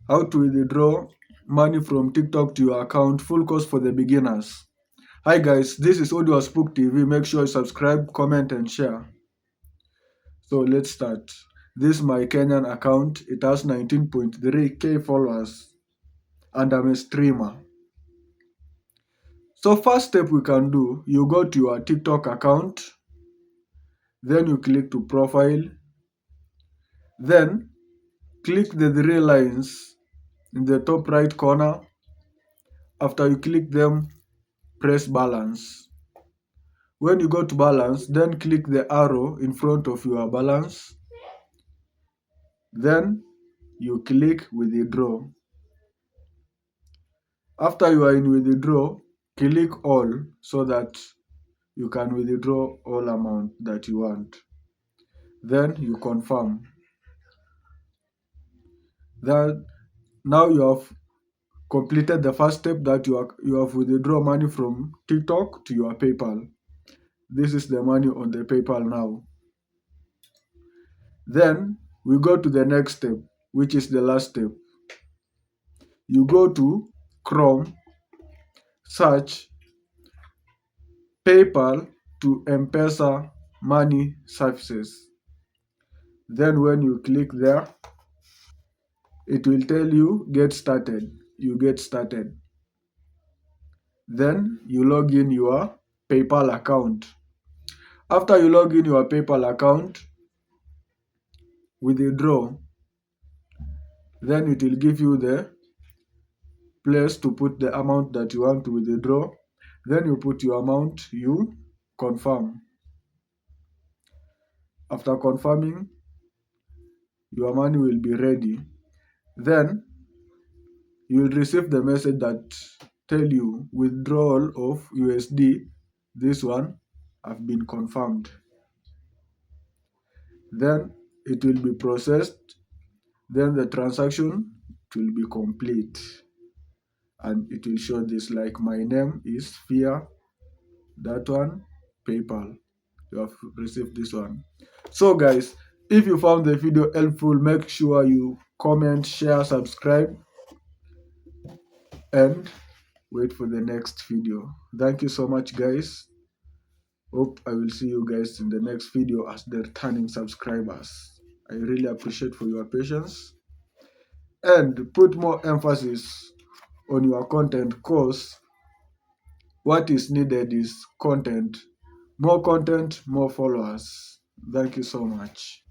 How to withdraw money from TikTok to your account, full course for the beginners. Hi guys, this is Audio Spook TV. Make sure you subscribe, comment and share. So let's start. This is my Kenyan account. It has 19.3k followers and I'm a streamer. So first step we can do, you go to your TikTok account, then you click to profile, then click the three lines in the top right corner. After you click them, press balance. When you go to balance, then click the arrow in front of your balance. Then you click withdraw. After you are in withdraw, click all so that you can withdraw all amount that you want. Then you confirm. That now you have completed the first step, that you have withdraw money from TikTok to your PayPal. This is the money on the PayPal now. Then we go to the next step, which is the last step. You go to Chrome, search PayPal to Pesa money services. Then when you click there, it will tell you get started. You get started. Then you log in your PayPal account. After you log in your PayPal account, withdraw, then it will give you the place to put the amount that you want to withdraw. Then you put your amount, you confirm. After confirming, your money will be ready. Then you will receive the message that tell you withdrawal of USD. This one have been confirmed. Then it will be processed. Then the transaction will be complete. And it will show this like my name is Fear. That one, PayPal. You have received this one. So guys, if you found the video helpful, make sure you comment, share, subscribe, and wait for the next video. Thank you so much guys. Hope I will see you guys in the next video as the returning subscribers. I really appreciate for your patience and put more emphasis on your content, because what is needed is content. More content, more followers. Thank you so much.